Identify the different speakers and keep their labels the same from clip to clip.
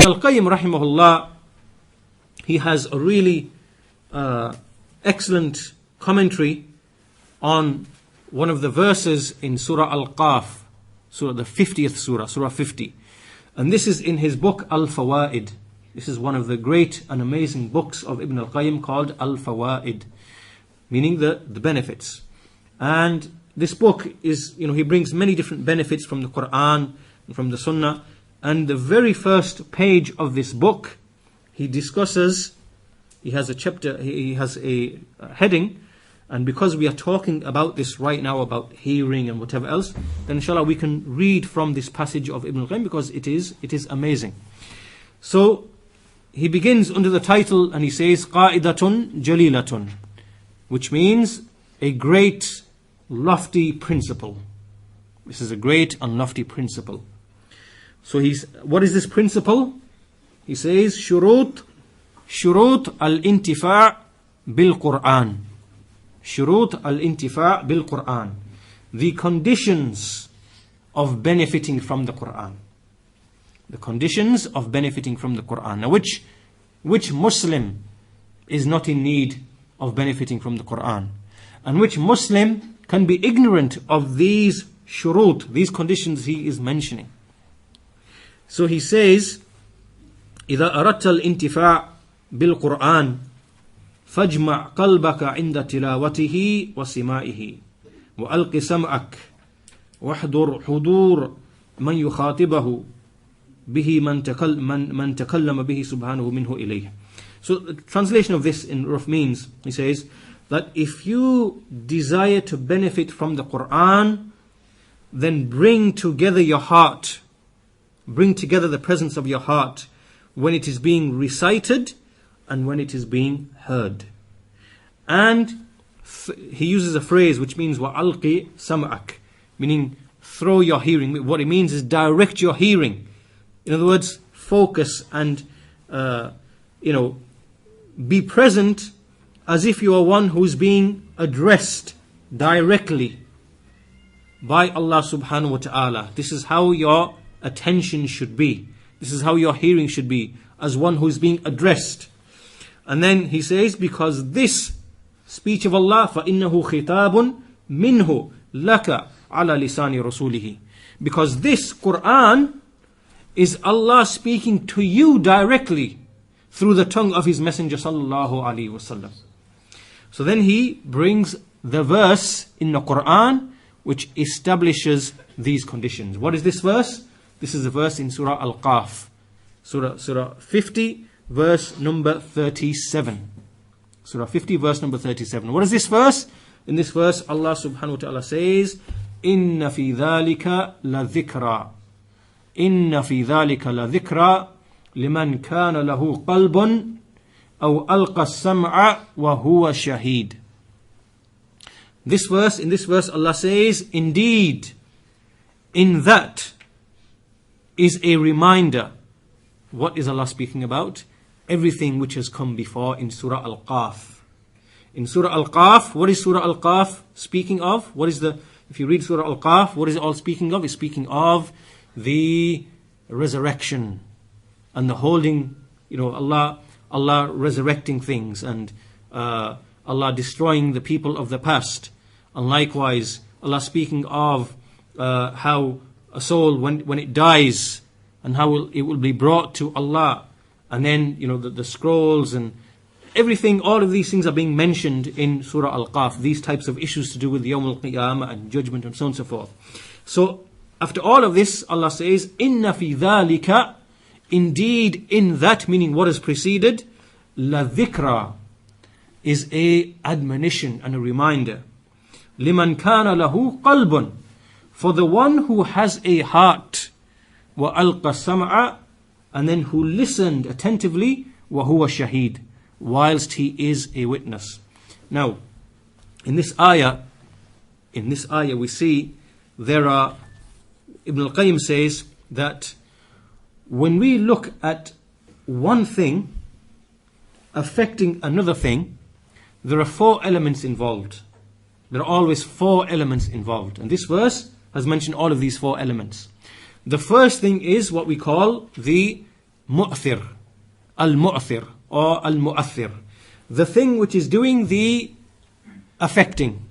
Speaker 1: Al-Qayyim rahimahullah, he has a really excellent commentary on one of the verses in Surah Al-Qaf, Surah, the 50th Surah, Surah 50. And this is in his book Al-Fawaid. This is one of the great and amazing books of Ibn al-Qayyim called Al-Fawaid, meaning the benefits. And this book is, he brings many different benefits from the Quran and from the Sunnah. And the very first page of this book, he discusses, he has a chapter, he has a heading, and because we are talking about this right now, about hearing and whatever else, then inshallah we can read from this passage of Ibn al-Qayyim, because it is amazing. So he begins under the title and he says, Qa'idatun Jalilatun, which means a great lofty principle. This is a great and lofty principle. So what is this principle? He says, Shurut al-intifa' bil-Qur'an. Shurut al-intifa' bil-Qur'an. The conditions of benefiting from the Qur'an. The conditions of benefiting from the Qur'an. Now which Muslim is not in need of benefiting from the Qur'an? And which Muslim can be ignorant of these shurut, these conditions he is mentioning? So he says, إذا أردت الانتفاع بالقرآن فاجمع قلبك عند تلاوته وسمائه وألق سمعك واحضر حضور من يخاطبه به من تكلم به سبحانه منه إليه. So the translation of this in rough means, he says, that if you desire to benefit from the Qur'an, then bring together your heart, bring together the presence of your heart when it is being recited and when it is being heard. And he uses a phrase which means وَأَلْقِ سَمْعَكَ, meaning throw your hearing. What it means is direct your hearing. In other words, focus and be present as if you are one who's being addressed directly by Allah subhanahu wa ta'ala. This is how your attention should be. This is how your hearing should be, as one who's being addressed. And then he says, because this speech of Allah, فَإِنَّهُ خِطَابٌ مِّنْهُ لَكَ عَلَى لِسَانِ رَسُولِهِ, because this Qur'an is Allah speaking to you directly through the tongue of His Messenger sallallahu alaihi wasallam. So then he brings the verse in the Qur'an which establishes these conditions. What is this verse? This is the verse in Surah Al-Qaf, Surah 50, verse number 37. Surah 50, verse number 37. What is this verse? In this verse, Allah subhanahu wa ta'ala says, إِنَّ فِي ذَلِكَ لَذِكْرًا إِنَّ فِي ذَلِكَ لَذِكْرًا لِمَنْ كَانَ لَهُ قَلْبٌ أَوْ أَلْقَى السَّمْعَ وَهُوَ شَهِيدٌ. In this verse, Allah says, indeed, in that is a reminder. What is Allah speaking about? Everything which has come before in Surah Al-Qaf. In Surah Al-Qaf, what is Surah Al-Qaf speaking of? If you read Surah Al-Qaf, what is it all speaking of? It's speaking of the resurrection and the holding, Allah resurrecting things, and Allah destroying the people of the past. And likewise, Allah speaking of how a soul, when it dies, and how it will be brought to Allah, and then the scrolls and everything, all of these things are being mentioned in Surah Al-Qaf. These types of issues to do with Yawm al-Qiyamah and judgment and so on and so forth. So after all of this, Allah says, Inna fi dhalika, indeed in that, meaning what has preceded, la dhikra, is a admonition and a reminder. Liman kana lahu qalbun, for the one who has a heart, wa alqa sam'a, and then who listened attentively, wa huwa shaheed, whilst he is a witness. Now, in this ayah we see there are, Ibn al-Qayyim says that when we look at one thing affecting another thing, there are 4 elements involved. There are always 4 elements involved. And this verse has mentioned all of these 4 elements. The first thing is what we call the mu'thir. Al-mu'thir or al-mu'athir. The thing which is doing the affecting.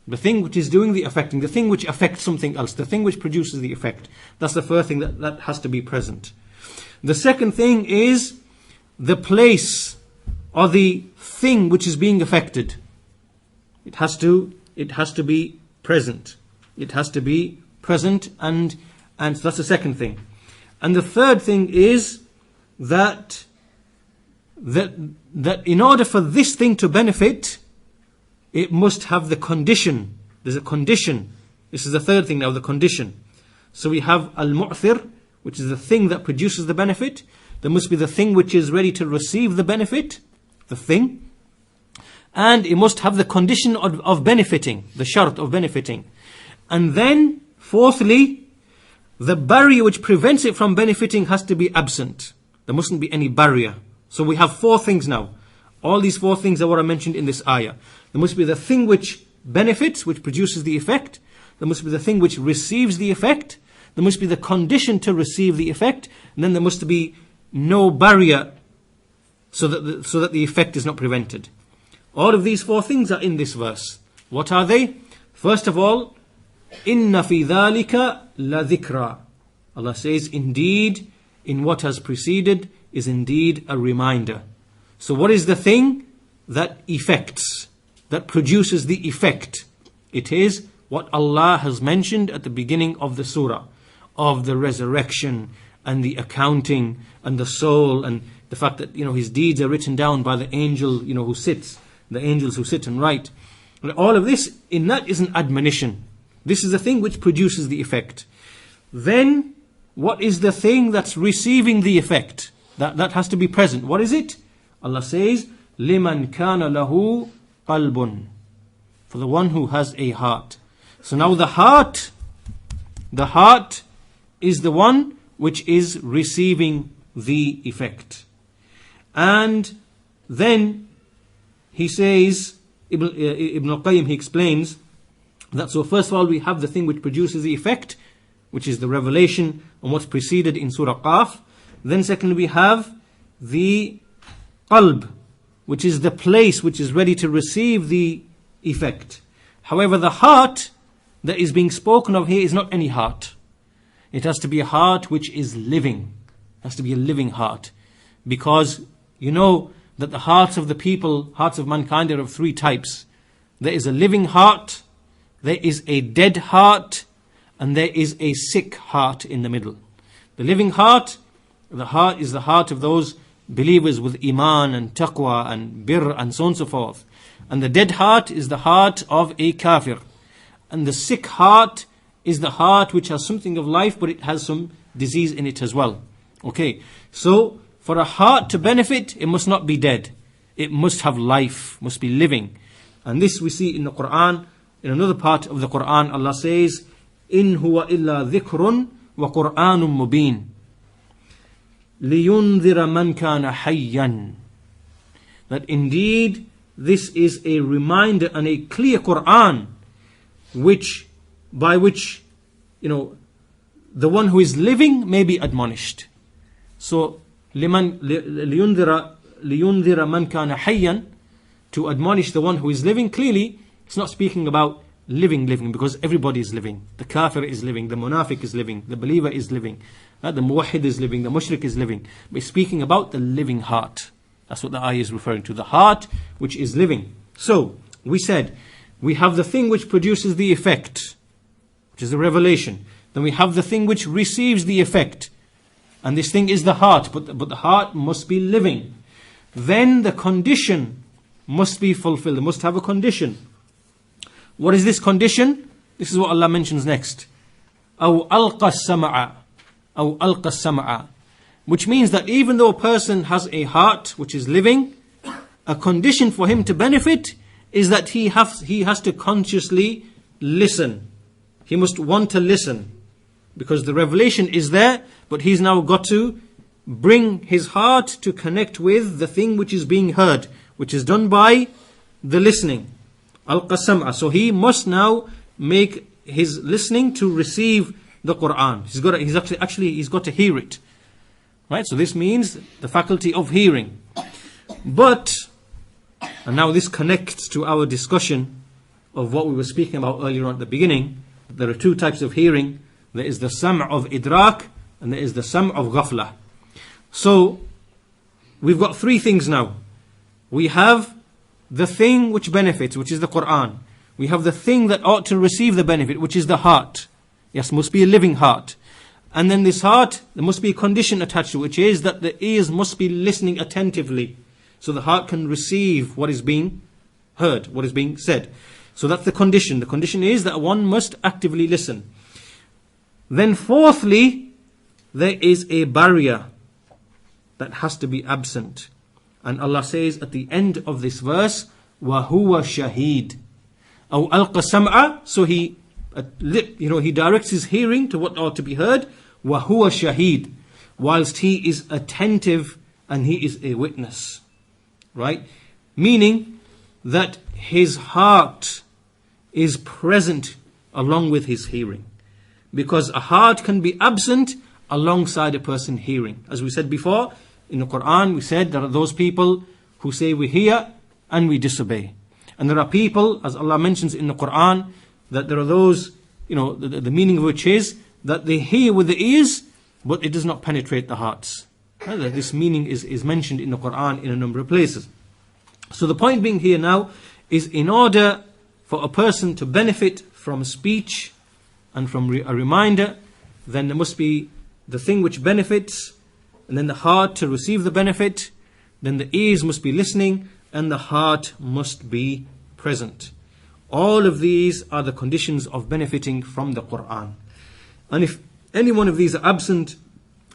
Speaker 1: The thing which is doing the affecting. The thing which affects something else. The thing which produces the effect. That's the first thing that has to be present. The second thing is the place or the thing which is being affected. It has to be present. It has to be present, and that's the second thing. And the third thing is that in order for this thing to benefit, it must have the condition. There's a condition. This is the third thing now, the condition. So we have al-mu'thir, which is the thing that produces the benefit. There must be the thing which is ready to receive the benefit, the thing. And it must have the condition of benefiting, the shart of benefiting. And then, fourthly, the barrier which prevents it from benefiting has to be absent. There mustn't be any barrier. So we have four things now. All these four things are what I mentioned in this ayah. There must be the thing which benefits, which produces the effect. There must be the thing which receives the effect. There must be the condition to receive the effect. And then there must be no barrier so that the effect is not prevented. All of these four things are in this verse. What are they? First of all, Inna fi dhalika la dhikra. Allah says, indeed, in what has preceded is indeed a reminder. So what is the thing that effects, that produces the effect? It is what Allah has mentioned at the beginning of the surah, of the resurrection and the accounting and the soul, and the fact that his deeds are written down by the angel who sits, the angels who sit and write. And all of this, in that is an admonition. This is the thing which produces the effect. Then, what is the thing that's receiving the effect? That has to be present. What is it? Allah says, لِمَنْ كَانَ لَهُ قَلْبٌ. For the one who has a heart. So now the heart is the one which is receiving the effect. And then he says, Ibn al-Qayyim, he explains that so first of all we have the thing which produces the effect, which is the revelation on what's preceded in Surah Qaf. Then secondly we have the qalb, which is the place which is ready to receive the effect. However, the heart that is being spoken of here is not any heart. It has to be a heart which is living. It has to be a living heart. Because you know that the hearts of the people, hearts of mankind, are of three types. There is a living heart, there is a dead heart, and there is a sick heart in the middle. The living heart, is the heart of those believers with iman and taqwa and birr and so on and so forth. And the dead heart is the heart of a kafir. And the sick heart is the heart which has something of life, but it has some disease in it as well. Okay, so for a heart to benefit, it must not be dead. It must have life, must be living. And this we see in the Quran. In another part of the Quran, Allah says, إِن هُوَ إِلَّا ذِكْرٌ وَقُرْآنٌ مُبِينٌ لِيُنذِرَ مَنْ كَانَ حَيًّا. That indeed, this is a reminder and a clear Quran, by which, the one who is living may be admonished. So, لِيُنذِرَ مَنْ كَانَ حَيًّا, to admonish the one who is living. Clearly, it's not speaking about living, because everybody is living. The kafir is living, the munafiq is living, the believer is living, the muwahhid is living, the mushrik is living. But it's speaking about the living heart. That's what the ayah is referring to, the heart which is living. So, we said, we have the thing which produces the effect, which is the revelation. Then we have the thing which receives the effect. And this thing is the heart, but the heart must be living. Then the condition must be fulfilled. It must have a condition. What is this condition? This is what Allah mentions next. أَوْ أَلْقَى السَّمْعَ أَوْ أَلْقَى السَّمْعَ. Which means that even though a person has a heart which is living, a condition for him to benefit is that he has to consciously listen. He must want to listen. Because the revelation is there, but he's now got to bring his heart to connect with the thing which is being heard, which is done by the listening. Al-Qasam'a. So he must now make his listening to receive the Quran. He's got to hear it. Right? So this means the faculty of hearing. But, and now this connects to our discussion of what we were speaking about earlier on at the beginning. There are two types of hearing. There is the sam' of idrak, and there is the sam' of ghafla. So, we've got three things now. We have the thing which benefits, which is the Quran. We have the thing that ought to receive the benefit, which is the heart. Yes, must be a living heart. And then this heart, there must be a condition attached to it, which is that the ears must be listening attentively. So the heart can receive what is being heard, what is being said. So that's the condition. The condition is that one must actively listen. Then fourthly, there is a barrier that has to be absent. And Allah says at the end of this verse, وَهُوَ شَهِيد. أو ألقى السمع, so he directs his hearing to what ought to be heard. وَهُوَ شَهِيد, whilst he is attentive and he is a witness. Right? Meaning that his heart is present along with his hearing. Because a heart can be absent alongside a person hearing. As we said before, in the Quran we said there are those people who say we hear and we disobey. And there are people, as Allah mentions in the Quran, that there are those, the meaning of which is that they hear with the ears, but it does not penetrate the hearts. This meaning is mentioned in the Quran in a number of places. So the point being here now is, in order for a person to benefit from speech and from a reminder, then there must be the thing which benefits, and then the heart to receive the benefit, then the ears must be listening, and the heart must be present. All of these are the conditions of benefiting from the Quran. And if any one of these are absent,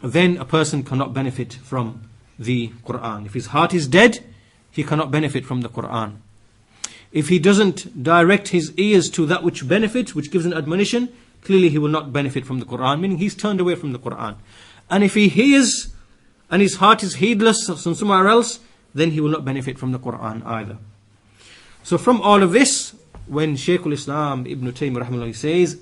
Speaker 1: then a person cannot benefit from the Quran. If his heart is dead, he cannot benefit from the Quran. If he doesn't direct his ears to that which benefits, which gives an admonition, clearly he will not benefit from the Quran, meaning he's turned away from the Quran. And if he hears and his heart is heedless somewhere else, then he will not benefit from the Quran either. So from all of this, when Shaykhul Islam Ibn Taymiyyah rahimahullah says,